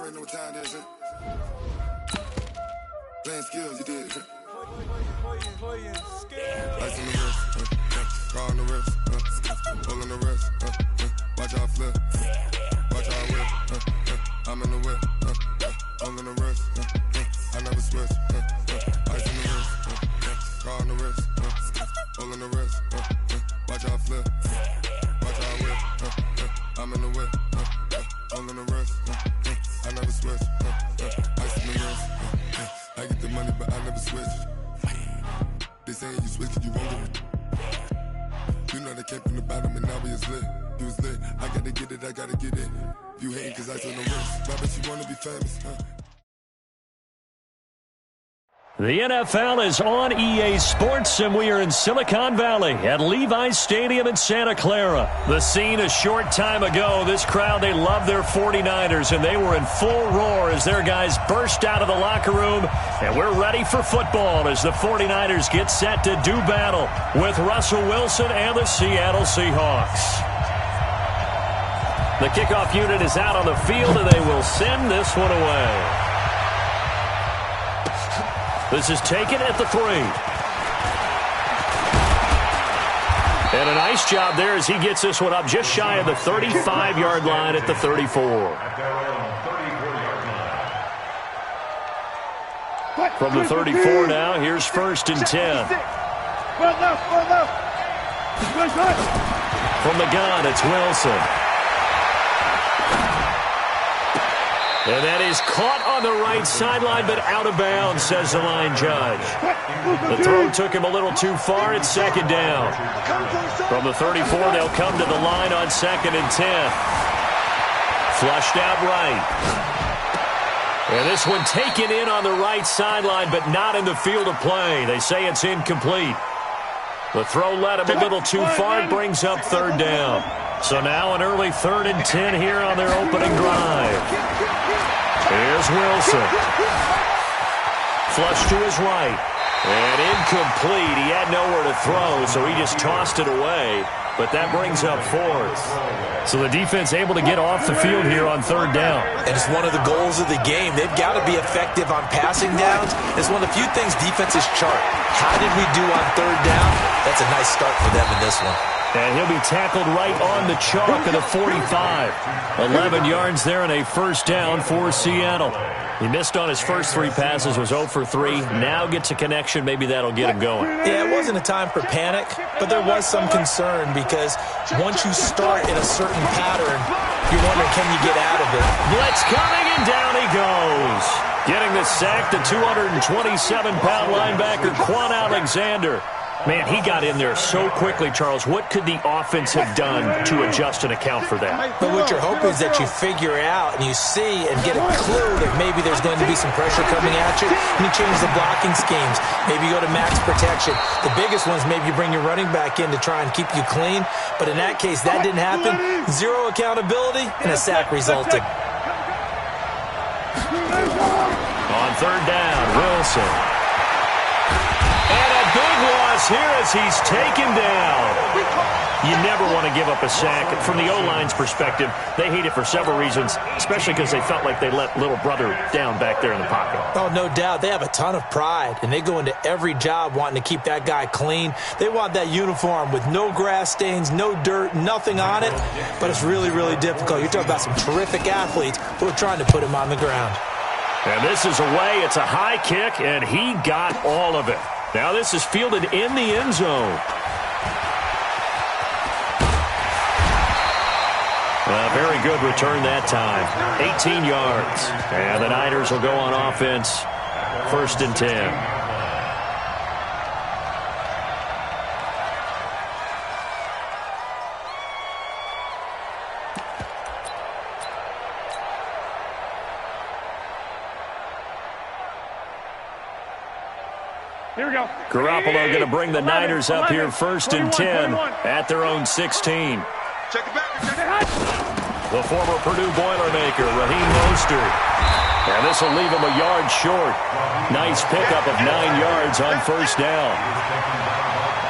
already know what time it is. Playing skills, you did. Ice on the wrist, car on the wrist, pull on the wrist, watch out flip, watch out whip, I'm in the whip, pull on the wrist, I never switch, ice on the wrist, car on the wrist, pull on the wrist, watch out flip, watch out whip, I'm in the whip, pull on the wrist, I never switch, ice on the wrist, I get the money but I never switch. They saying you switch and you won't get it. You know they came from the bottom and now we is lit. You was lit, I gotta get it, I gotta get it. You hating cause I on the wrist. I bet you wanna be famous, The NFL is on EA Sports, and we are in Silicon Valley at Levi's Stadium in Santa Clara. The scene a short time ago, this crowd, they love their 49ers, and they were in full roar as their guys burst out of the locker room, and we're ready for football as the 49ers get set to do battle with Russell Wilson and the Seattle Seahawks. The kickoff unit is out on the field, and they will send this one away. This is taken at the 3. And a nice job there as he gets this one up just shy of the 35-yard line at the 34. From the 34 now, here's 1st and 10. From the gun, it's Wilson. And that is caught on the right sideline, but out of bounds, says the line judge. The throw took him a little too far. It's 2nd down. From the 34, they'll come to the line on 2nd and 10. Flushed out right. And this one taken in on the right sideline, but not in the field of play. They say it's incomplete. The throw led him a little too far. It brings up 3rd down. So now an early 3rd and 10 here on their opening drive. Here's Wilson. Flush to his right. And incomplete. He had nowhere to throw, so he just tossed it away. But that brings up 4th. So the defense able to get off the field here on 3rd down. And it's one of the goals of the game. They've got to be effective on passing downs. It's one of the few things defenses chart. How did we do on 3rd down? That's a nice start for them in this one. And he'll be tackled right on the chalk of the 45. 11 yards there and a 1st down for Seattle. He missed on his first 3 passes, was 0 for 3. Now gets a connection. Maybe that'll get him going. Yeah, it wasn't a time for panic, but there was some concern because once you start in a certain pattern, you're wondering, can you get out of it? Blitz coming, and down he goes. Getting the sack, the 227-pound linebacker, Quan Alexander. Man, he got in there so quickly, Charles. What could the offense have done to adjust and account for that? But what you're hoping is that you figure out and you see and get a clue that maybe there's going to be some pressure coming at you, and you change the blocking schemes. Maybe you go to max protection. The biggest one is maybe you bring your running back in to try and keep you clean. But in that case, that didn't happen. 0 accountability, and a sack resulted. On 3rd down, Wilson. And a big loss here as he's taken down. You never want to give up a sack. From the O-line's perspective, they hate it for several reasons, especially because they felt like they let little brother down back there in the pocket. Oh, no doubt. They have a ton of pride, and they go into every job wanting to keep that guy clean. They want that uniform with no grass stains, no dirt, nothing on it, but it's really, really difficult. You're talking about some terrific athletes who are trying to put him on the ground. And this is away. It's a high kick, and he got all of it. Now this is fielded in the end zone. A very good return that time. 18 yards. And the Niners will go on offense. 1st and 10. Here we go. Garoppolo going to bring the Niners up here 1st and 10 at their own 16. Check it back. Check it. The former Purdue Boilermaker, Raheem Mostert. And this will leave him a yard short. Nice pickup of 9 yards on 1st down.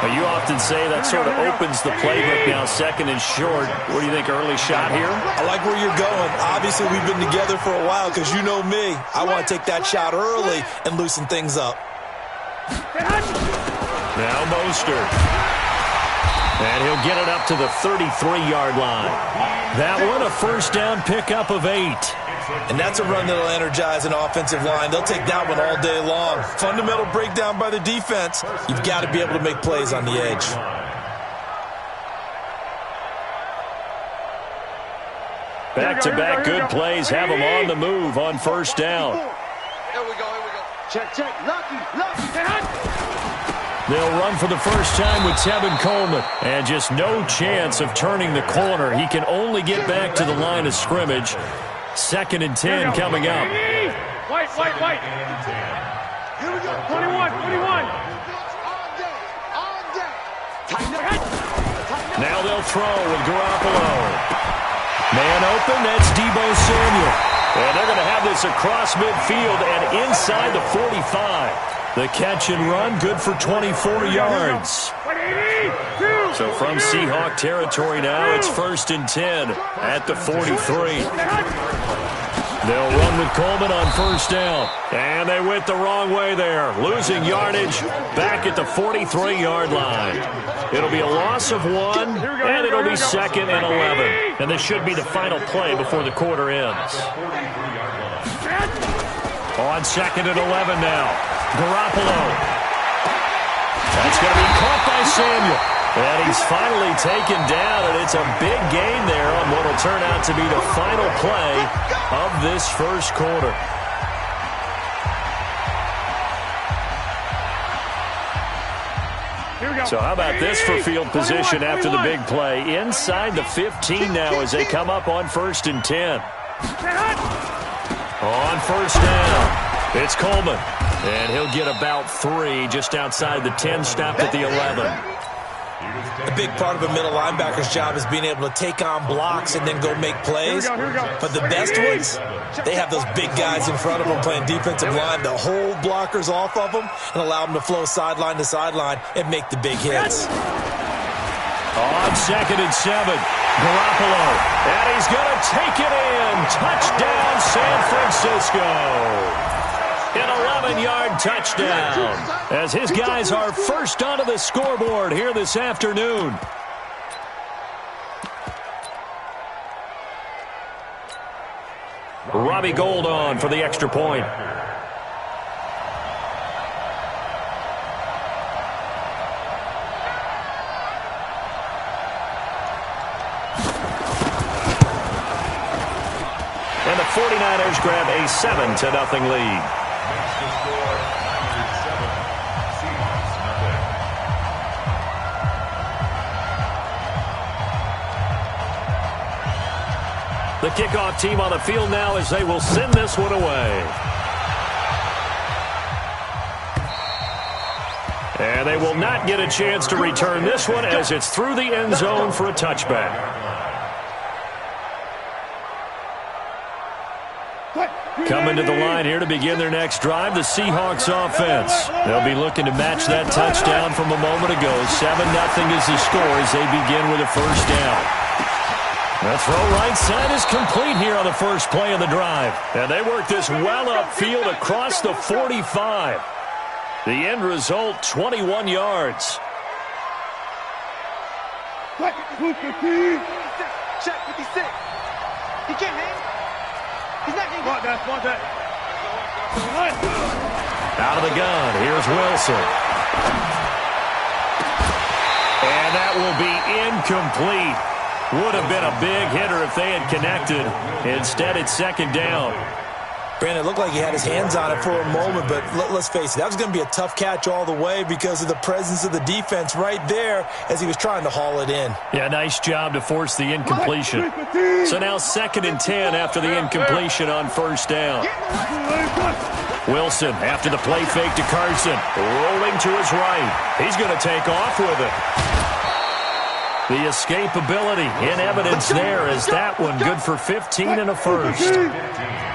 Well, you often say that sort of opens the playbook now, second and short. What do you think, early shot here? I like where you're going. Obviously, we've been together for a while because you know me. I want to take that shot early and loosen things up. Now Mostert. And he'll get it up to the 33-yard line. That one, a first down pickup of 8. And that's a run that'll energize an offensive line. They'll take that one all day long. Fundamental breakdown by the defense. You've got to be able to make plays on the edge. Back-to-back good plays have them on the move on first down. Here we go. Check. Lucky. They'll run for the first time with Tevin Coleman. And just no chance of turning the corner. He can only get back to the line of scrimmage. 2nd and 10 coming up. White. Here we go. 21. Now they'll throw with Garoppolo. Man open, that's Deebo Samuel. And they're going to have this across midfield and inside the 45. The catch and run, good for 24 yards. So from Seahawk territory now, it's 1st and 10 at the 43. They'll run with Coleman on first down. And they went the wrong way there. Losing yardage back at the 43-yard line. It'll be a loss of 1, and it'll be 2nd and 11. And this should be the final play before the quarter ends. On 2nd and 11 now. Garoppolo. That's going to be caught by Samuel. And he's finally taken down, and it's a big gain there on what will turn out to be the final play of this first quarter. So how about this for field position after the big play? Inside the 15 now as they come up on 1st and 10. On first down, it's Coleman. And he'll get about 3 just outside the 10, stopped at the 11. A big part of a middle linebacker's job is being able to take on blocks and then go make plays. But the best ones, they have those big guys in front of them playing defensive line to hold blockers off of them and allow them to flow sideline to sideline and make the big hits. On 2nd and 7, Garoppolo. And he's going to take it in. Touchdown, San Francisco. An 11-yard touchdown as his guys are first onto the scoreboard here this afternoon. Robbie Gould on for the extra point. And the 49ers grab a 7-0 lead. The kickoff team on the field now as they will send this one away. And they will not get a chance to return this one as it's through the end zone for a touchback. Coming to the line here to begin their next drive, the Seahawks offense. They'll be looking to match that touchdown from a moment ago. 7-0 is the score as they begin with a first down. The throw right side is complete here on the first play of the drive. And they work this well upfield across the 45. The end result, 21 yards. Check 56. He can't hang. He's not getting want that. Out of the gun, here's Wilson. And that will be incomplete. Would have been a big hitter if they had connected. Instead, it's 2nd down. Brandon, it looked like he had his hands on it for a moment, but let's face it, that was going to be a tough catch all the way because of the presence of the defense right there as he was trying to haul it in. Yeah, nice job to force the incompletion. So now 2nd and 10 after the incompletion on first down. Wilson after the play fake to Carson. Rolling to his right. He's going to take off with it. The escapability in evidence there as that one good for 15 and a first.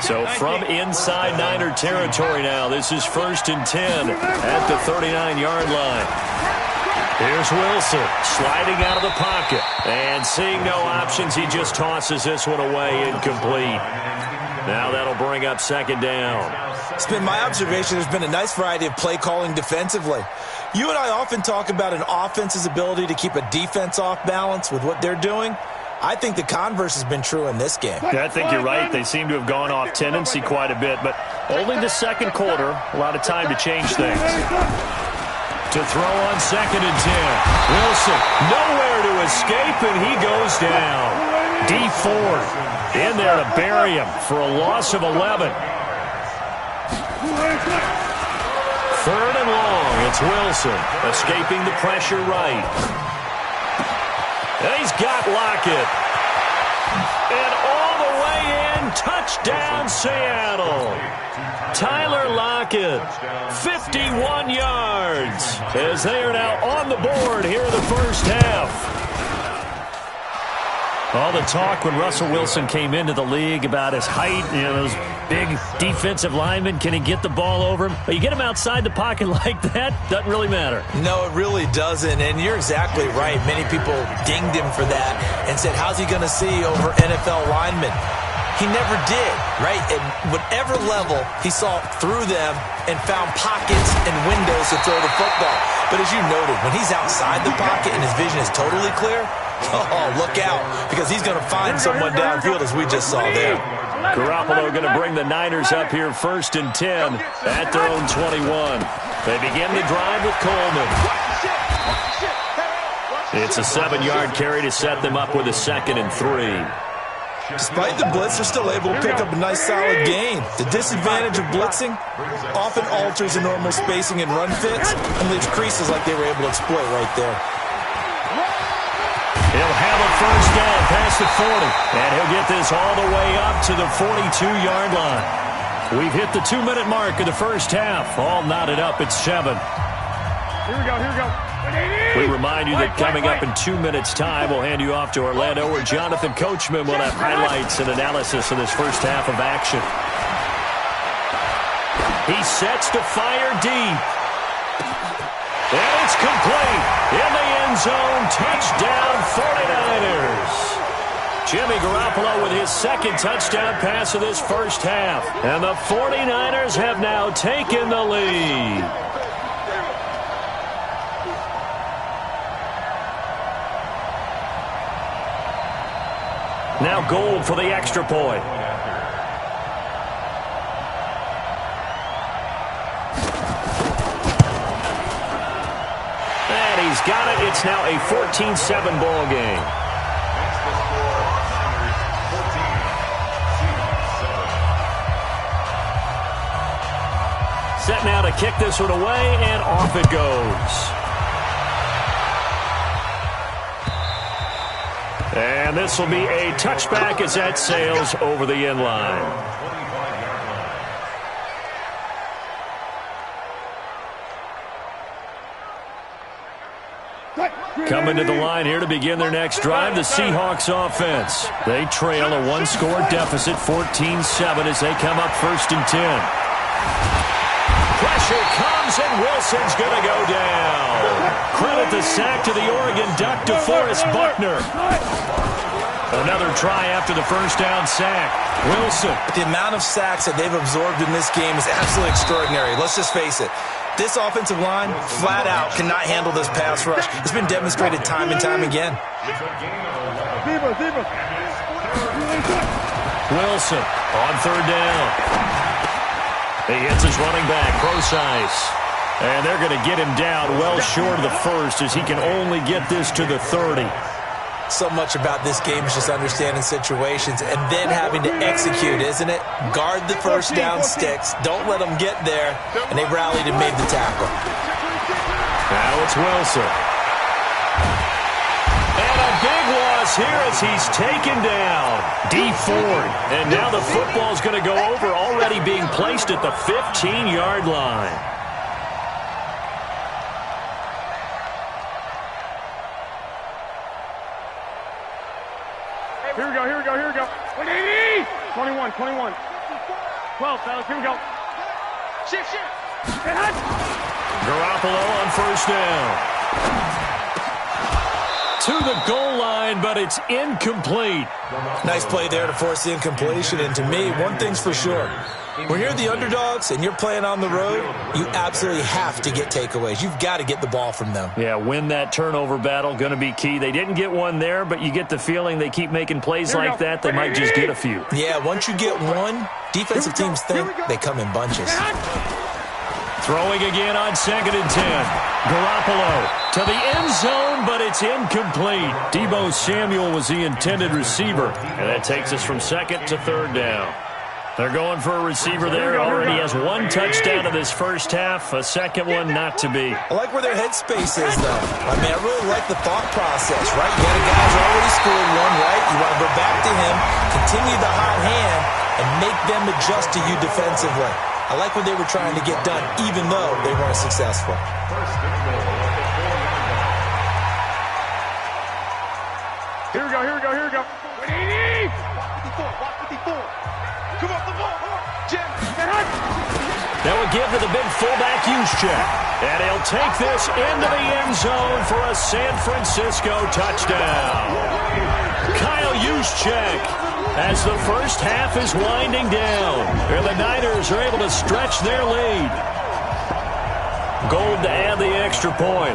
So from inside Niner territory now, this is 1st and 10 at the 39-yard line. Here's Wilson sliding out of the pocket. And seeing no options, he just tosses this one away incomplete. Now that'll bring up second down. It's been my observation there's been a nice variety of play calling defensively. You and I often talk about an offense's ability to keep a defense off balance with what they're doing. I think the converse has been true in this game. Yeah, I think you're right. They seem to have gone off tendency quite a bit, but only the second quarter, a lot of time to change things. To throw on 2nd and 10. Wilson, nowhere to escape, and he goes down. D Ford in there to bury him for a loss of 11. 3rd and long. It's Wilson escaping the pressure right. And he's got Lockett. And all the way in, touchdown Seattle. Tyler Lockett, 51 yards, as they are now on the board here in the first half. All the talk when Russell Wilson came into the league about his height, those big defensive linemen, can he get the ball over him? But you get him outside the pocket like that, doesn't really matter. No, it really doesn't, and you're exactly right. Many people dinged him for that and said, how's he going to see over NFL linemen? He never did, right? At whatever level, he saw through them and found pockets and windows to throw the football. But as you noted, when he's outside the pocket and his vision is totally clear, oh, look out, because he's going to find someone downfield, as we just saw there. Garoppolo going to bring the Niners up here 1st and 10 at their own 21. They begin the drive with Coleman. It's a 7-yard carry to set them up with a 2nd and 3. Despite the blitz, they're still able to pick up a nice solid gain. The disadvantage of blitzing often alters the normal spacing and run fits and leaves creases like they were able to exploit right there. He'll have a first down past the 40, and he'll get this all the way up to the 42-yard line. We've hit the 2-minute mark of the first half. All knotted up at 7. Here we go, here we go. We remind you that coming up in 2 minutes' time, we'll hand you off to Orlando, where Jonathan Coachman will have highlights and analysis of this first half of action. He sets to fire deep. And it's complete. In the end zone, touchdown 49ers. Jimmy Garoppolo with his 2nd touchdown pass of this first half. And the 49ers have now taken the lead. Now Gould for the extra point. And he's got it. It's now a 14-7 ball game. Set now to kick this one away, and off it goes. And this will be a touchback as that sails over the end line. Coming to the line here to begin their next drive, the Seahawks offense. They trail a 1-score deficit, 14-7, as they come up 1st and 10. Pressure comes, and Wilson's going to go down. Credit the sack to the Oregon Duck, DeForest Buckner. Another try after the first down sack. Wilson. The amount of sacks that they've absorbed in this game is absolutely extraordinary. Let's just face it. This offensive line, flat out, cannot handle this pass rush. It's been demonstrated time and time again. Wilson on 3rd down. He hits his running back, Procise. And they're going to get him down well short of the first, as he can only get this to the 30. So much about this game is just understanding situations and then having to execute, isn't it? Guard the first down sticks. Don't let them get there. And they rallied and made the tackle. Now it's Wilson. And a big loss here as he's taken down. D Ford. And now the football's going to go over, already being placed at the 15-yard line. Here we go, here we go, here we go. 21, 21. 12, fellas, here we go. Shift. Garoppolo on 1st down. to the goal line, but it's incomplete. Nice play there to force the incompletion. And to me, one thing's for sure. When you're the underdogs and you're playing on the road, you absolutely have to get takeaways. You've got to get the ball from them. Yeah, win that turnover battle, going to be key. They didn't get one there, but you get the feeling they keep making plays like that, they might just get a few. Yeah, once you get one, defensive teams think they come in bunches. Throwing again on 2nd and 10. Garoppolo to the end zone, but it's incomplete. Deebo Samuel was the intended receiver, and that takes us from 2nd to 3rd down. They're going for a receiver there. Already has one touchdown in this first half. A second one not to be. I like where their headspace is, though. I mean, I really like the thought process, right? You got a guy who's already scored one, right? You want to go back to him, continue the hot hand, and make them adjust to you defensively. I like what they were trying to get done, even though they weren't successful. Here we go, here we go, here we go. Watch 54. Come on, the ball. Jim. That would give to the big fullback Juszczyk. And he'll take this into the end zone for a San Francisco touchdown. Kyle Juszczyk as the first half is winding down. And the Niners are able to stretch their lead. Gold to add the extra point.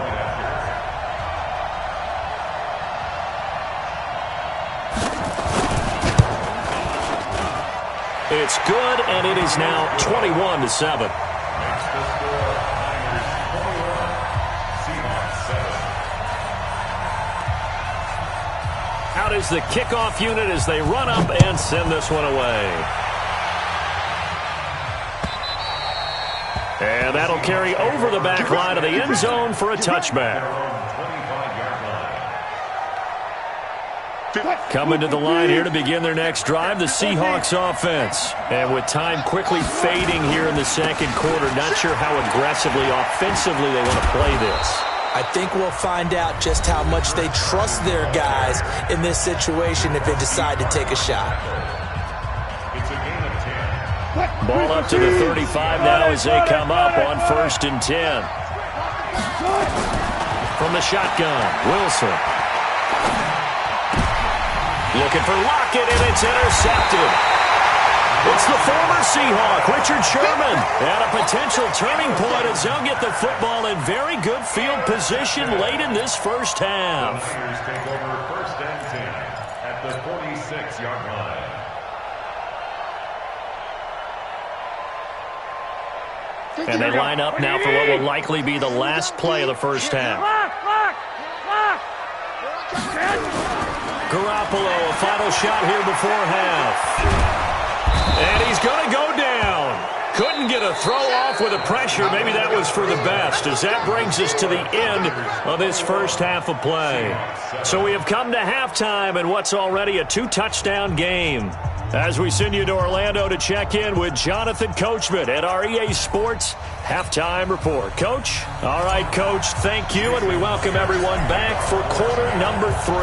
It's good, and it is now 21-7. Out is the kickoff unit as they run up and send this one away. And that'll carry over the back line of the end zone for a touchback. Coming to the line here to begin their next drive, the Seahawks offense. And with time quickly fading here in the second quarter, not sure how aggressively, offensively they want to play this. I think we'll find out just how much they trust their guys in this situation if they decide to take a shot. Ball up to the 35 now as they come up on 1st and 10. From the shotgun, Wilson. Looking for Lockett, and it's intercepted. It's the former Seahawk, Richard Sherman, at a potential turning point as they'll get the football in very good field position late in this first half. Take over 1st and 10 at the 46-yard line. And they line up now for what will likely be the last play of the first half. Garoppolo, a final shot here before half. And he's going to go down. Couldn't get a throw off with the pressure. Maybe that was for the best, as that brings us to the end of this first half of play. So we have come to halftime in what's already a 2-touchdown game. As we send you to Orlando to check in with Jonathan Coachman at our EA Sports Halftime Report. Coach? All right, Coach, thank you, and we welcome everyone back for quarter number 3.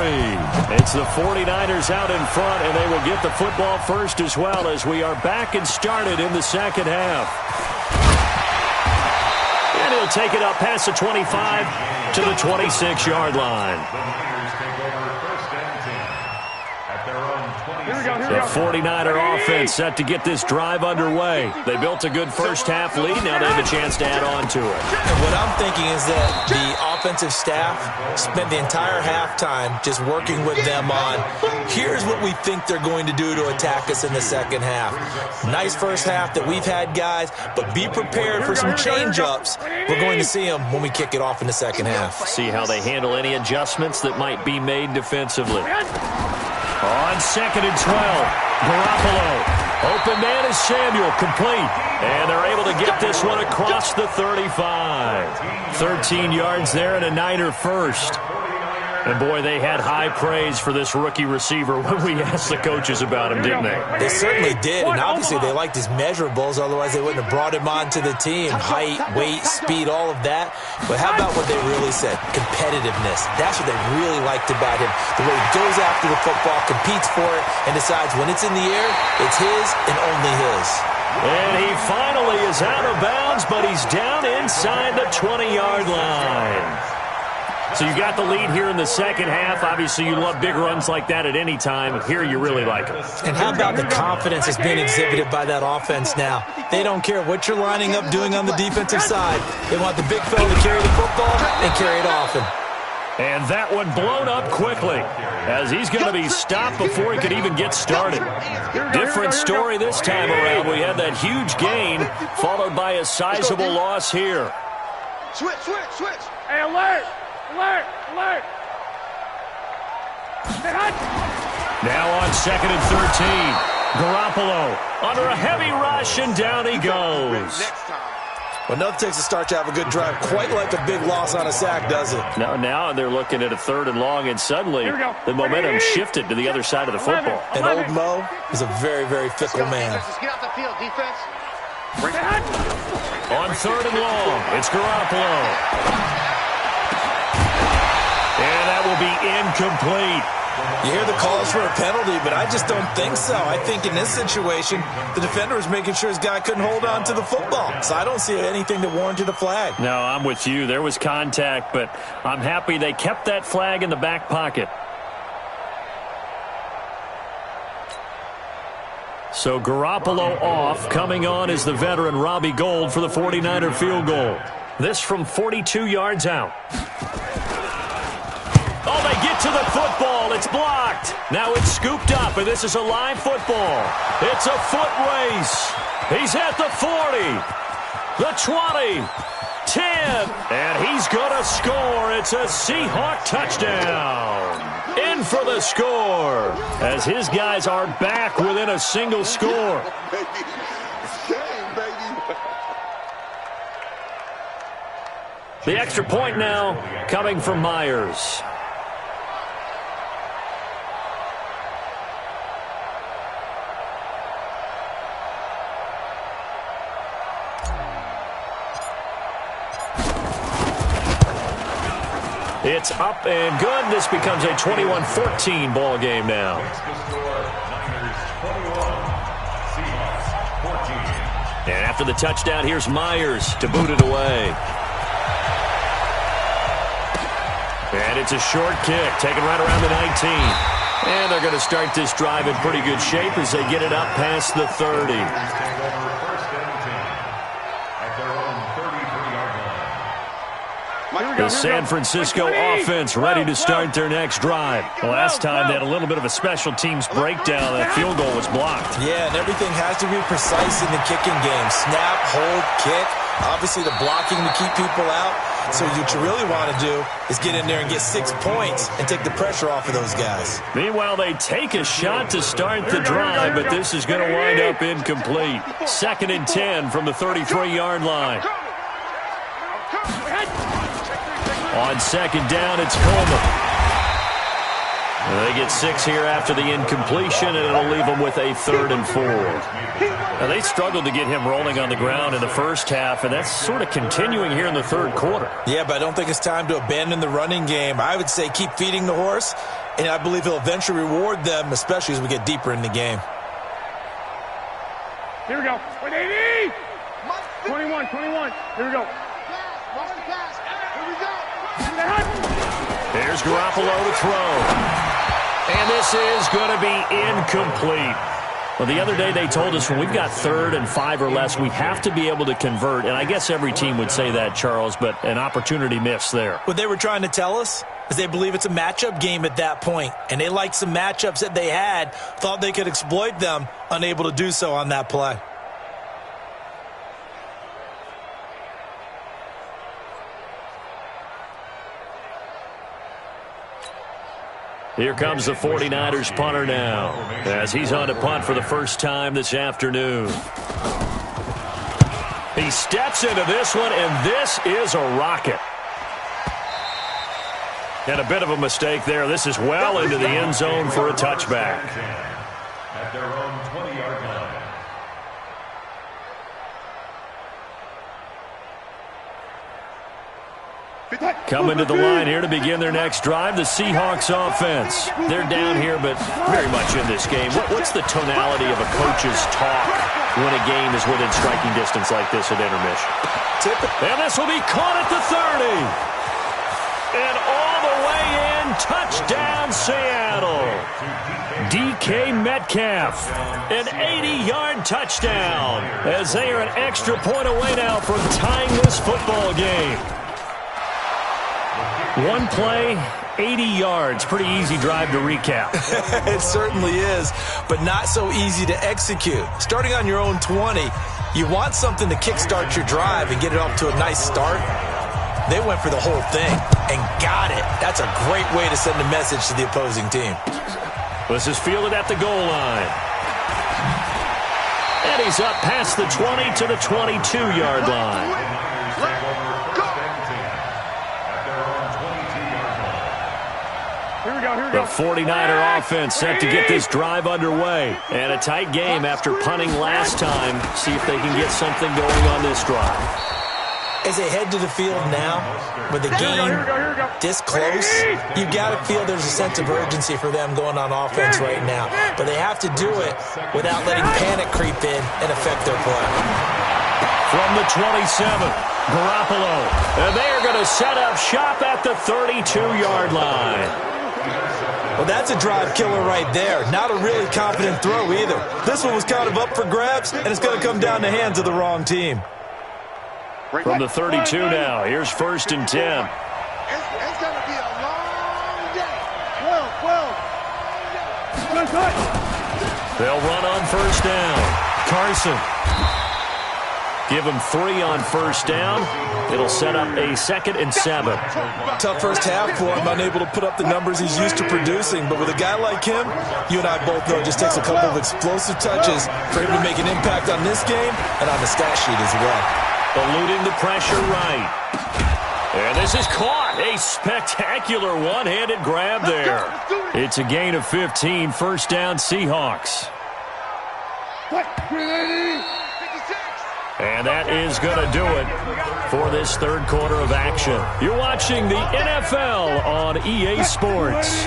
It's the 49ers out in front, and they will get the football first as well as we are back and started in the second half. And he'll take it up past the 25 to the 26-yard line. The 49er offense set to get this drive underway. They built a good first half lead. Now they have a chance to add on to it. And what I'm thinking is that the offensive staff spent the entire halftime just working with them on, here's what we think they're going to do to attack us in the second half. Nice first half that we've had, guys, but be prepared for some change-ups. We're going to see them when we kick it off in the second half. See how they handle any adjustments that might be made defensively. On 2nd and 12, Garoppolo. Open man is Samuel, complete. And they're able to get this one across the 35. 13 yards there and a Niner first. And, boy, they had high praise for this rookie receiver when we asked the coaches about him, didn't they? They certainly did, and obviously they liked his measurables, otherwise they wouldn't have brought him onto the team. Height, weight, speed, all of that. But how about what they really said? Competitiveness. That's what they really liked about him. The way he goes after the football, competes for it, and decides when it's in the air, it's his and only his. And he finally is out of bounds, but he's down inside the 20-yard line. So you got the lead here in the second half. Obviously, you love big runs like that at any time. Here, you really like them. And how about the confidence that's been exhibited by that offense now? They don't care what you're lining up doing on the defensive side. They want the big fella to carry the football and carry it often. And that one blown up quickly as he's going to be stopped before he could even get started. Different story this time around. We had that huge gain followed by a sizable loss here. Switch. Hey, alert! Now on 2nd and 13. Garoppolo under a heavy rush, and down he goes. Well, nothing takes a start to have a good drive quite like a big loss on a sack, does it? Now they're looking at a 3rd and long, and suddenly the momentum shifted to the other side of the football. And old Mo is a very, very fickle man. Get off the field, defense. On 3rd and long, it's Garoppolo. And that will be incomplete. You hear the calls for a penalty, but I just don't think so. I think in this situation, the defender was making sure his guy couldn't hold on to the football. So I don't see anything that warranted a flag. No, I'm with you. There was contact, but I'm happy they kept that flag in the back pocket. So Garoppolo off. Coming on is the veteran Robbie Gould for the 49er field goal. This from 42 yards out. Oh, they get to the football. It's blocked. Now it's scooped up, and this is a live football. It's a foot race. He's at the 40, the 20, 10, and he's going to score. It's a Seahawk touchdown. In for the score as his guys are back within a single score. The extra point now coming from Myers. It's up and good. This becomes a 21-14 ball game now. And after the touchdown, here's Myers to boot it away. And it's a short kick, taken right around the 19. And they're going to start this drive in pretty good shape as they get it up past the 30. The San Francisco offense ready to start their next drive. Last time they had a little bit of a special teams breakdown. That field goal was blocked. Yeah, and everything has to be precise in the kicking game. Snap, hold, kick. Obviously the blocking to keep people out. So what you really want to do is get in there and get 6 points and take the pressure off of those guys. Meanwhile, they take a shot to start the drive, but this is going to wind up incomplete. 2nd and 10 from the 33-yard line. On 2nd down, it's Coleman. They get 6 here after the incompletion, and it'll leave them with a 3rd and 4. Now, they struggled to get him rolling on the ground in the first half, and that's sort of continuing here in the 3rd quarter. Yeah, but I don't think it's time to abandon the running game. I would say keep feeding the horse, and I believe he'll eventually reward them, especially as we get deeper in the game. Here we go. 180! 21. Here we go. Here's Garoppolo to throw. And this is going to be incomplete. Well, the other day they told us when we've got 3rd and 5 or less, we have to be able to convert. And I guess every team would say that, Charles, but an opportunity missed there. What they were trying to tell us is they believe it's a matchup game at that point. And they liked some matchups that they had, thought they could exploit them, unable to do so on that play. Here comes the 49ers punter now as he's on to punt for the first time this afternoon. He steps into this one, and this is a rocket. And a bit of a mistake there. This is well into the end zone for a touchback. At their own 20-yard line. Coming to the line here to begin their next drive, the Seahawks offense. They're down here, but very much in this game. What's the tonality of a coach's talk when a game is within striking distance like this at intermission? And this will be caught at the 30. And all the way in, touchdown Seattle. DK Metcalf, an 80-yard touchdown, as they are an extra point away now from tying this football game. One play, 80 yards. Pretty easy drive to recap. It certainly is, but not so easy to execute. Starting on your own 20, you want something to kickstart your drive and get it off to a nice start. They went for the whole thing and got it. That's a great way to send a message to the opposing team. This is fielded at the goal line. And he's up past the 20 to the 22-yard line. The 49er offense set to get this drive underway. And a tight game after punting last time. See if they can get something going on this drive. As they head to the field now, with the game this close, you've got to feel there's a sense of urgency for them going on offense right now. But they have to do it without letting panic creep in and affect their play. From the 27, Garoppolo. And they are going to set up shop at the 32-yard line. Well, that's a drive killer right there. Not a really confident throw either. This one was kind of up for grabs, and it's going to come down the hands of the wrong team. From the 32 now, here's 1st and 10. It's going to be a long day. 12. They'll run on 1st down. Carson. Give him 3 on 1st down. It'll set up a 2nd and 7. Tough first half for him, unable to put up the numbers he's used to producing. But with a guy like him, you and I both know it just takes a couple of explosive touches for him to make an impact on this game and on the stat sheet as well. Eluding the pressure right. And this is caught. A spectacular one-handed grab there. It's a gain of 15. 1st down, Seahawks. And that is going to do it for this 3rd quarter of action. You're watching the NFL on EA Sports.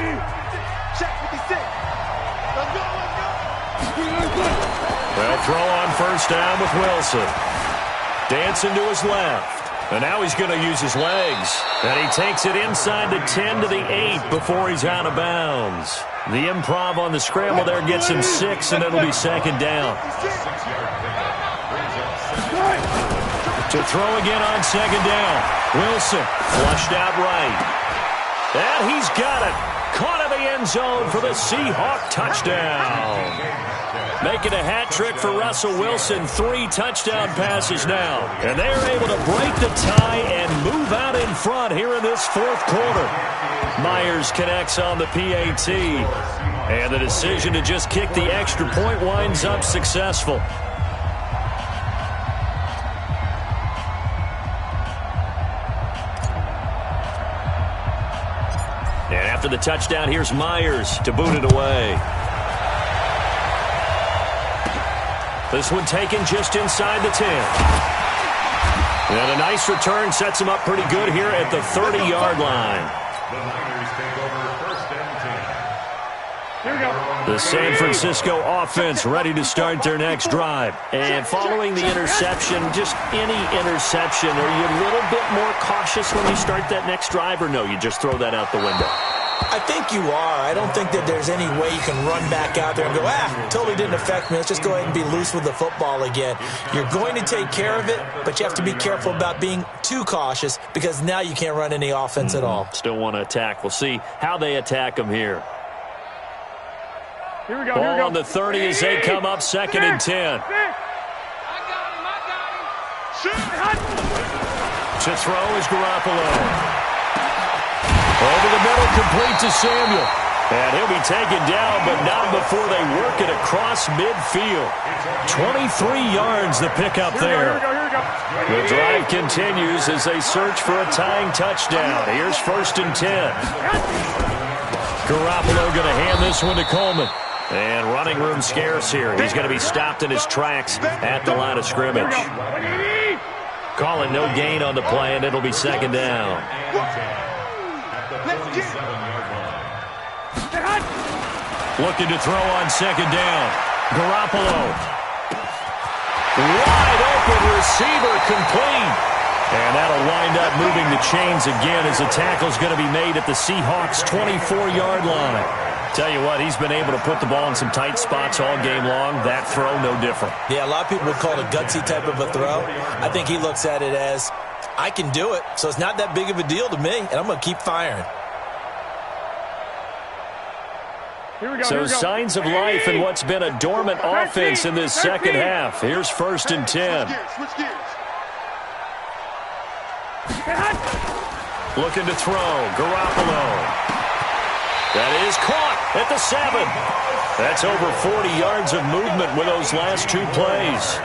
They'll throw on 1st down with Wilson. Dancing to his left. And now he's going to use his legs. And he takes it inside the 10 to the 8 before he's out of bounds. The improv on the scramble there gets him 6, and it'll be 2nd down. To throw again on 2nd down. Wilson flushed out right. And he's got it. Caught in the end zone for the Seahawk touchdown. Making a hat trick for Russell Wilson. 3 touchdown passes now. And they're able to break the tie and move out in front here in this 4th quarter. Myers connects on the PAT. And the decision to just kick the extra point winds up successful. And after the touchdown, here's Myers to boot it away. This one taken just inside the 10. And a nice return sets him up pretty good here at the 30-yard line. The Niners take over 1st and 10. Here we go. The San Francisco offense ready to start their next drive. And following the interception, just any interception, are you a little bit more cautious when you start that next drive, or no, you just throw that out the window? I think you are. I don't think that there's any way you can run back out there and go, totally didn't affect me. Let's just go ahead and be loose with the football again. You're going to take care of it, but you have to be careful about being too cautious because now you can't run any offense at all. Still want to attack. We'll see how they attack them here. Here we go. Ball on the 30 as they come up 2nd and 10. To throw is Garoppolo. Over the middle, complete to Samuel. And he'll be taken down, but not before they work it across midfield. 23 yards the pickup there. The drive continues as they search for a tying touchdown. Here's 1st and 10. Garoppolo going to hand this one to Coleman. And running room scarce here. He's going to be stopped in his tracks at the line of scrimmage. Calling no gain on the play, and it'll be 2nd down. Looking to throw on 2nd down. Garoppolo. Wide open receiver complete. And that'll wind up moving the chains again as the tackle's going to be made at the Seahawks' 24-yard line. Tell you what, he's been able to put the ball in some tight spots all game long. That throw, no different. Yeah, a lot of people would call it a gutsy type of a throw. I think he looks at it as, I can do it, so it's not that big of a deal to me, and I'm going to keep firing. So signs of life in what's been a dormant offense in this second half. Here's 1st and 10. Switch gears. Looking to throw. Garoppolo. That is caught at the 7. That's over 40 yards of movement with those last 2 plays.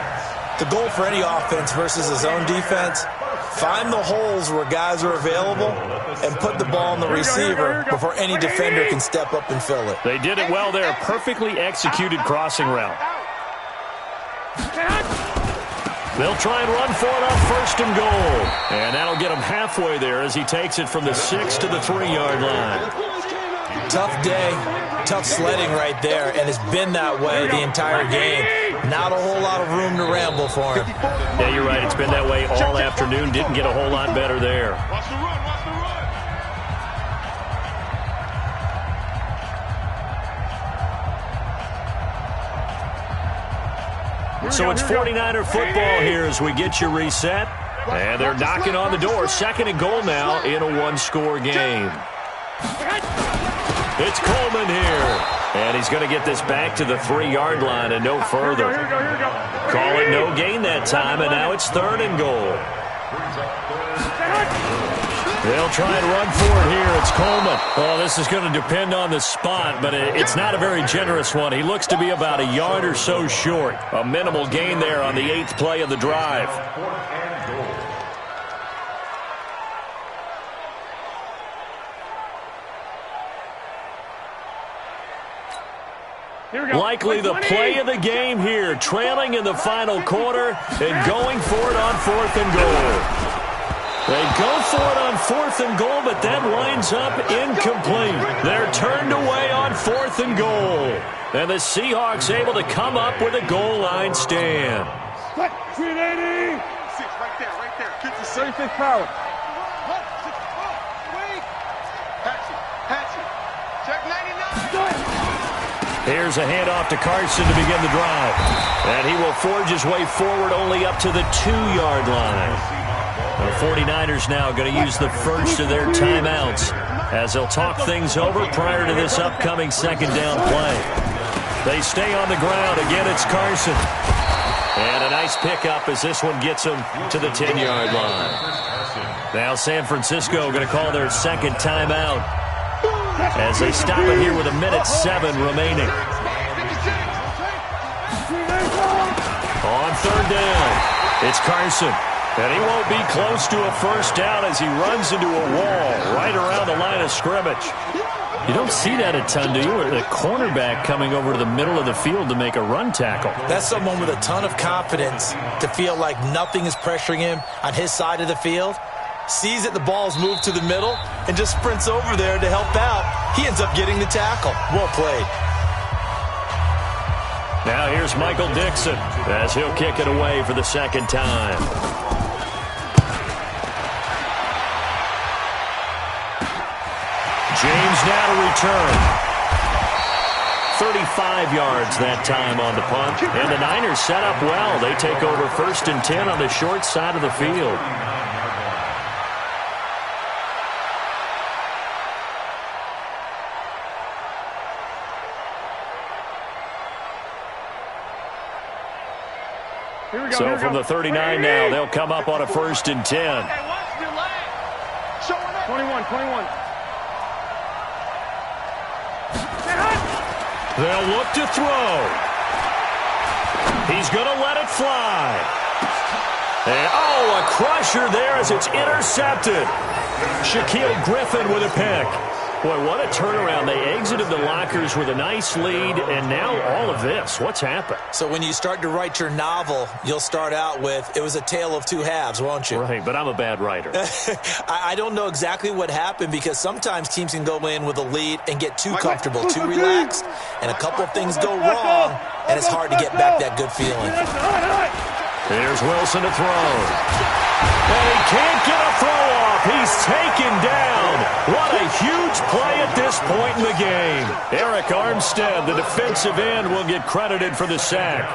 The goal for any offense versus a zone defense, find the holes where guys are available and put the ball on the receiver before any defender can step up and fill it. They did it well there. Perfectly executed crossing route. They'll try and run for it on 1st and goal. And that'll get him halfway there as he takes it from the 6 to the 3-yard line. Tough day, tough sledding right there, and it's been that way the entire game. Not a whole lot of room to ramble for him. Yeah, you're right. It's been that way all afternoon. Didn't get a whole lot better there. Watch the run, watch the run. So it's 49er football here as we get you reset. And they're knocking on the door. 2nd and goal now in a 1-score game. It's Coleman here. And he's going to get this back to the 3-yard line and no further. Call it no gain that time, and now it's 3rd and goal. They'll try and run for it here. It's Coleman. Oh, this is going to depend on the spot, but it's not a very generous one. He looks to be about a yard or so short. A minimal gain there on the 8th play of the drive. Likely the play of the game here, trailing in the final quarter and going for it on 4th and goal. They go for it on 4th and goal, but that winds up incomplete. They're turned away on 4th and goal. And the Seahawks able to come up with a goal line stand. 380. 6 right there. 36 power. Hatchet. Check 99. Here's a handoff to Carson to begin the drive. And he will forge his way forward only up to the 2-yard line. The 49ers now going to use the first of their timeouts as they'll talk things over prior to this upcoming 2nd down play. They stay on the ground. Again, it's Carson. And a nice pickup as this one gets him to the 10-yard line. Now San Francisco going to call their 2nd timeout as they stop it here with 1:07 remaining. On 3rd down, it's Carson. And he won't be close to a 1st down as he runs into a wall right around the line of scrimmage. You don't see that a ton, do you? The cornerback coming over to the middle of the field to make a run tackle. That's someone with a ton of confidence to feel like nothing is pressuring him on his side of the field. Sees that the ball's moved to the middle and just sprints over there to help out. He ends up getting the tackle. Well played. Now here's Michael Dixon as he'll kick it away for the 2nd time. James now to return. 35 yards that time on the punt. And the Niners set up well. They take over 1st and 10 on the short side of the field. So from the 39 now, they'll come up on a 1st and 10. 21. They'll look to throw. He's going to let it fly. And, a crusher there as it's intercepted. Shaquille Griffin with a pick. Boy, what a turnaround. They exited the lockers with a nice lead, and now all of this. What's happened? So when you start to write your novel, you'll start out with, it was a tale of 2 halves, won't you? Right, but I'm a bad writer. I don't know exactly what happened because sometimes teams can go in with a lead and get too comfortable, too relaxed, and a couple of things go wrong, and it's hard to get back that good feeling. Here's Wilson to throw. And he can't get a throw off. He's taken down. What a huge play at this point in the game. Eric Armstead, the defensive end, will get credited for the sack.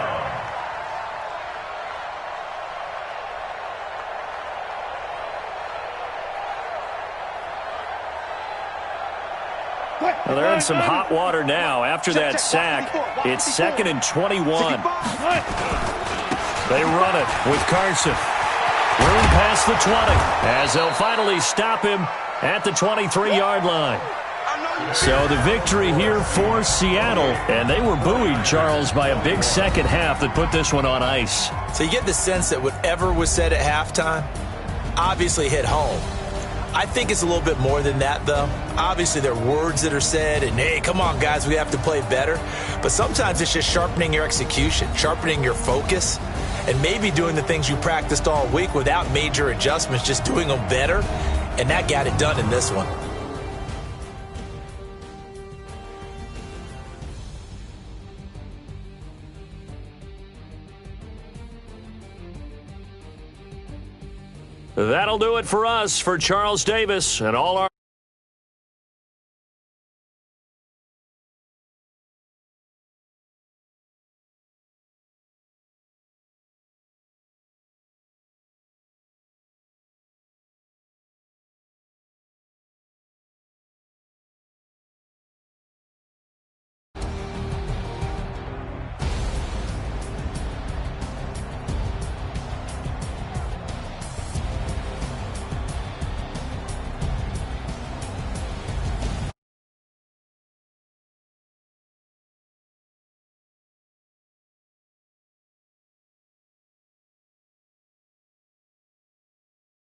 Well, they're in some hot water now. After that sack, it's 2nd and 21. They run it with Carson. Room past the 20 as they'll finally stop him at the 23-yard line. So the victory here for Seattle, and they were buoyed, Charles, by a big second half that put this one on ice. So you get the sense that whatever was said at halftime obviously hit home. I think it's a little bit more than that, though. Obviously, there are words that are said, and, hey, come on, guys, we have to play better. But sometimes it's just sharpening your execution, sharpening your focus, and maybe doing the things you practiced all week without major adjustments, just doing them better. And that got it done in this one. That'll do it for us. For Charles Davis and all our